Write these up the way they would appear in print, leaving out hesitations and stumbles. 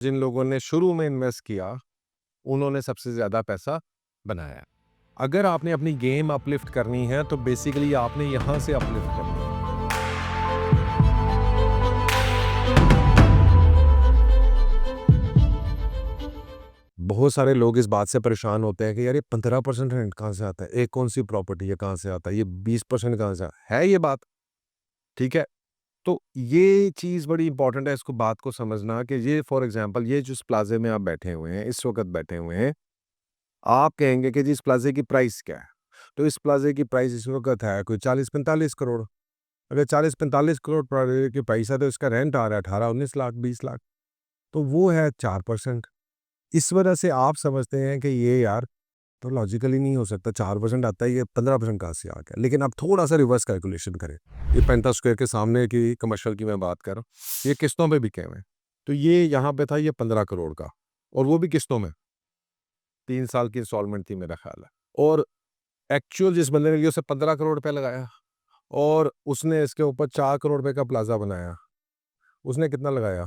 जिन लोगों ने शुरू में इन्वेस्ट किया, उन्होंने सबसे ज़्यादा पैसा बनाया। अगर आपने अपनी गेम अपलिफ्ट करनी है, तो बेसिकली आपने यहाँ से अपलिफ्ट करनी है। बहुत सारे लोग इस बात से परेशान होते हैं कि यार ये 15% रेंट कहाँ से आता है? एक कौन-सी प्रॉपर्टी है, कहाँ से आता है? ये 20% कहाँ से है ये बात? ठीक है? तो ये चीज़ बड़ी इंपॉर्टेंट है इसको बात को समझना कि ये फॉर एग्ज़ाम्पल ये जिस प्लाज़े में आप बैठे हुए हैं, इस वक़्त बैठे हुए हैं, आप कहेंगे कि जी इस प्लाज़े की प्राइस क्या है? तो इस प्लाज़े की प्राइस इस वक़्त है कोई 40-45 करोड़। अगर 40-45 करोड़ प्लाज़े की प्राइस है तो इसका रेंट आ रहा है 18-19 लाख, 20 लाख। तो वो है 4%। इस वजह से आप समझते हैं कि ये यार तो लॉजिकली नहीं हो सकता 4% आता है, ये 15% कहाँ से आ गया? लेकिन आप थोड़ा-सा रिवर्स कैलकुलेशन करें। ये पेंटा स्क्वायर के सामने की कमर्शियल की मैं बात कर रहा हूँ। ये किस्तों पे बिके हुए हैं। तो ये यहाँ पे था ये 15 करोड़ का और वो भी किस्तों में। 3 साल की इंस्टॉलमेंट थी मेरा ख़्याल है। और एक्चुअल जिस बंदे ने लिया उसे 15 करोड़ रुपए लगाया और उसने इसके ऊपर 4 करोड़ रुपए का प्लाज़ा बनाया। उसने कितना लगाया?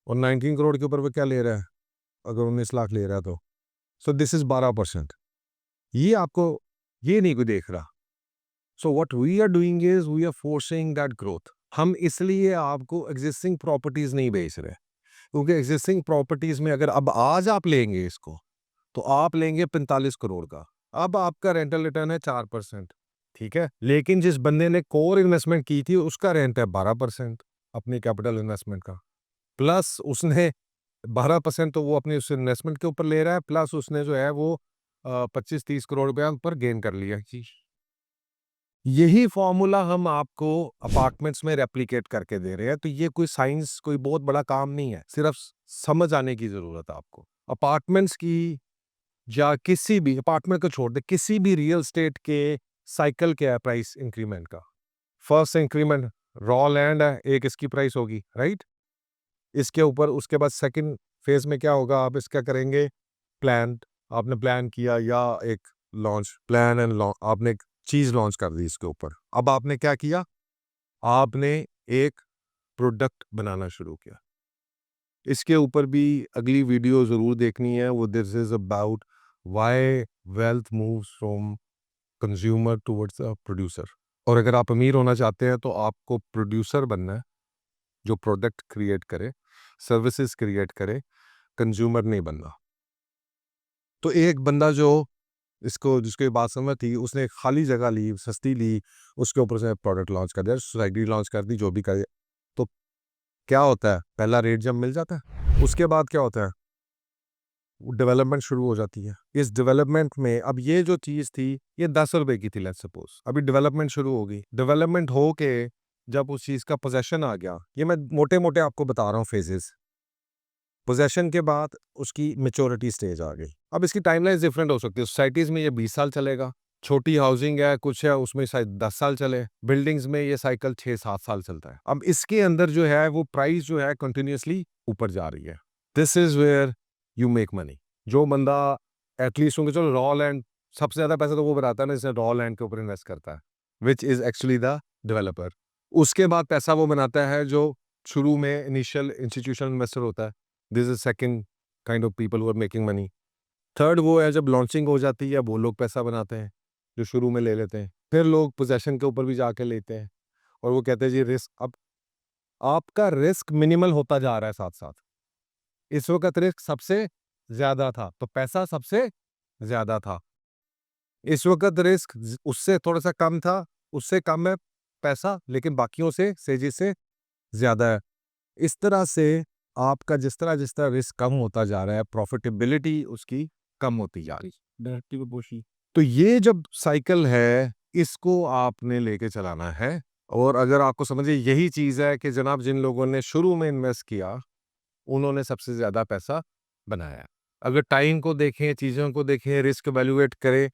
और 19 करोड़ के ऊपर वो क्या ले रहा है? अगर 19 लाख ले रहा है तो। So this is 12%। ये आपको ये नहीं कोई देख रहा। So what we are doing is we are forcing that growth. हम इसलिए आपको एक्जिस्टिंग प्रॉपर्टीज़ नहीं बेच रहे। क्योंकि एक्जिस्टिंग प्रॉपर्टीज़ में अगर अब आज आप लेंगे इसको, तो आप लेंगे 45 करोड़ का। अब आपका रेंटल रिटर्न है 4%, ठीक है? लेकिन जिस बंदे ने कोर इन्वेस्टमेंट की थी उसका रेंट है 12% अपनी कैपिटल इन्वेस्टमेंट का। प्लस उसने 12% तो वो अपनी उस इन्वेस्टमेंट के ऊपर ले रहा है, प्लस उसने जो है वो 25-30 करोड़ रुपया ऊपर गेन कर लिया। जी। यही फ़ॉर्मूला हम आपको अपार्टमेंट्स में रेप्लिकेट करके दे रहे हैं, तो ये कोई साइंस कोई बहुत बड़ा काम नहीं है, सिर्फ़ समझ आने की ज़रूरत है आपको। अपार्टमेंट्स की या किसी भी अपार्टमेंट को छोड़ दें, किसी भी रियल एस्टेट के साइकिल क्या है प्राइस इंक्रीमेंट का? फर्स्ट इंक्रीमेंट रॉ लैंड है, एक इसकी प्राइस होगी, राइट? इसके ऊपर उसके बाद सेकंड फेज़ में क्या होगा, आप इसका करेंगे प्लान, आपने प्लान किया या एक लॉन्च प्लान एंड लॉ आपने एक चीज़ लॉन्च कर दी इसके ऊपर। अब आपने क्या किया? आपने एक प्रोडक्ट बनाना शुरू किया। इसके ऊपर भी अगली वीडियो ज़रूर देखनी है, वो this is about why wealth moves from consumer towards a producer. और अगर आप अमीर होना चाहते हैं तो आपको प्रोड्यूसर बनना है, जो प्रोडक्ट क्रिएट करे, सर्विसेज़ क्रिएट करे, कंज्यूमर नहीं बनना। तो एक बंदा जो इसको जिसकी बात समझ थी, उसने एक खाली जगह ली, सस्ती ली, उसके ऊपर से प्रोडक्ट लॉन्च कर दिया, सोसाइटी लॉन्च कर दी, जो भी करे। तो क्या होता है, पहला रेट जब मिल जाता है, उसके बाद क्या होता है, डेवलपमेंट शुरू हो जाती है। इस डेवलपमेंट में अब ये जो चीज़ थी, ये 10 रुपए की थी लेट्स सपोज़, अभी डेवलपमेंट शुरू होगी। डेवलपमेंट हो के जब उस चीज़ का पोज़ेशन आ गया, ये मैं मोटे-मोटे आपको बता रहा हूँ फेजेज़। पोज़ेशन के बाद उसकी मैच्योरिटी स्टेज आ गई। अब इसकी टाइमलाइन्स डिफरेंट हो सकती है। सोसाइटीज़ में ये 20 साल चलेगा, छोटी हाउसिंग है, कुछ है उसमें शायद 10 साल चले, बिल्डिंग्स में ये साइकिल 6-7 साल चलता है। अब इसके अंदर जो है वो प्राइस जो है कंटिन्यूअसली ऊपर जा रही है। This is where you make money. जो बंदा एटलीस्ट होंगे चलो रॉ लैंड सबसे ज़्यादा पैसा तो वो बनाता है ना जिसने रॉ लैंड के ऊपर इन्वेस्ट करता है, which is actually the developer. उसके बाद पैसा वो बनाता है जो शुरू में इनिशियल इंस्टीट्यूशनल इन्वेस्टर होता है। This is second kind of people who are making money. Third वो है जब लॉन्चिंग हो जाती है वो लोग पैसा बनाते हैं, जो शुरू में ले लेते हैं। फिर लोग पोज़ेशन के ऊपर भी जाके लेते हैं और वो कहते हैं जी रिस्क अब आपका रिस्क मिनिमल होता जा रहा है साथ-साथ। इस वक़्त रिस्क सबसे ज़्यादा था, तो पैसा सबसे ज़्यादा था। इस वक़्त रिस्क उससे थोड़ा-सा कम था, उससे कम है पैसा लेकिन बाकियों से तेज़ी से ज़्यादा है। इस तरह से आपका जिस तरह रिस्क कम होता जा रहा है, प्रॉफ़िटेबिलिटी उसकी कम होती जा रही है। Directly proportional. तो ये जब साइकिल है, इसको आपने लेके चलाना है और अगर आपको समझिए यही चीज़ है कि जनाब जिन लोगों ने शुरू में इन्वेस्ट किया, उन्होंने सबसे ज़्यादा पैसा बनाया। अगर टाइम को देखें, चीज़ों को देखें, रिस्क इवैल्यूएट करें,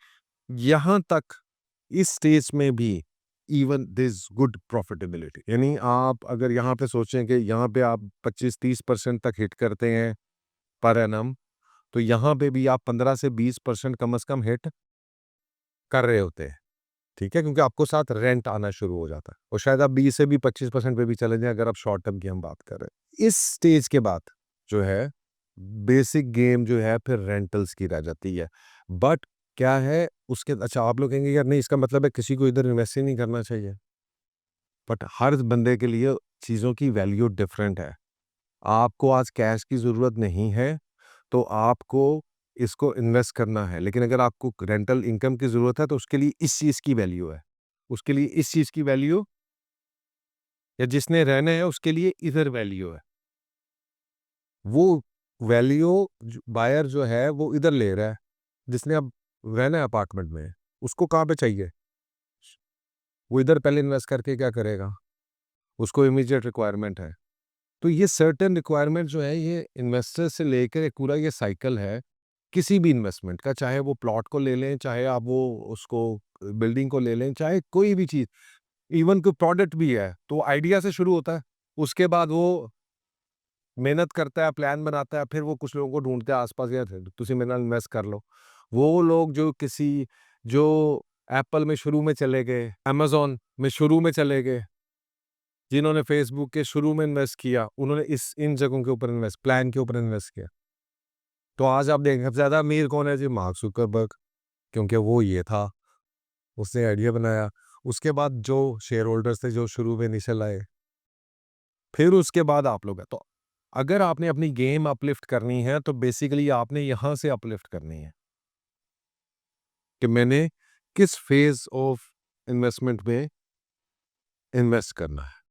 यहाँ तक इस स्टेज में भी इवन दिस गुड प्रॉफिटेबिलिटी यानी आप अगर यहाँ पे सोचें कि यहाँ पे आप 25-30% तक हिट करते हैं पर एनम, तो यहाँ पे भी आप 15 से 20% कम से कम हिट कर रहे होते हैं। ठीक है, क्योंकि आपको साथ रेंट आना शुरू हो जाता है और शायद आप 20 से भी 25% पे भी चले जाएं अगर आप शॉर्ट टर्म की हम बात कर रहे हैं। इस स्टेज के बाद जो है बेसिक गेम जो है फिर रेंटल्स की रह जाती है। बट क्या है उसके, अच्छा आप लोग कहेंगे यार नहीं इसका मतलब है किसी को इधर इन्वेस्ट ही नहीं करना चाहिए, बट हर बंदे के लिए चीज़ों की वैल्यू डिफरेंट है। आपको आज कैश की ज़रूरत नहीं है तो आपको इसको इन्वेस्ट करना है, लेकिन अगर आपको रेंटल इनकम की ज़रूरत है तो उसके लिए इस चीज़ की वैल्यू है, उसके लिए इस चीज़ की वैल्यू, या जिसने रहना है उसके लिए इधर वैल्यू है। वो वैल्यू बायर जो है वो इधर ले रहा है, जिसने अब रहना है अपार्टमेंट में, उसको कहाँ पे चाहिए? वो इधर पहले इन्वेस्ट करके क्या करेगा? उसको इमीडिएट रिक्वायरमेंट है। तो ये सर्टेन रिक्वायरमेंट जो है ये इन्वेस्टर से लेकर एक पूरा ये साइकिल है किसी भी इन्वेस्टमेंट का, चाहे वो प्लॉट को ले लें, चाहे आप वो उसको बिल्डिंग को ले लें, चाहे कोई भी चीज़, इवन कोई प्रोडक्ट भी है, तो आइडिया से शुरू होता है। उसके बाद वो मेहनत करता है, प्लान बनाता है, फिर वो कुछ लोगों को ढूँढते हैं आस-पास, यार तुसी मेरे नाल इन्वेस्ट कर लो। वो लोग जो एप्पल में शुरू में चले गए, अमेज़न में शुरू में चले गए, जिन्होंने फ़ेसबुक के शुरू में इन्वेस्ट किया, उन्होंने इन जगहों के ऊपर प्लान के ऊपर इन्वेस्ट किया। तो आज आप देखें सबसे ज़्यादा अमीर कौन है जी? मार्क ज़ुकरबर्ग, क्योंकि वो ये था, उसने आइडिया बनाया। उसके बाद जो शेयर होल्डर्स थे जो शुरू में इनिशियल आए, फिर उसके बाद आप लोग हैं। तो अगर आपने अपनी गेम अपलिफ्ट करनी है तो बेसिकली आपने यहाँ से अपलिफ्ट करनी है कि मैंने किस फ़ेज़ ऑफ इन्वेस्टमेंट में इन्वेस्ट करना है।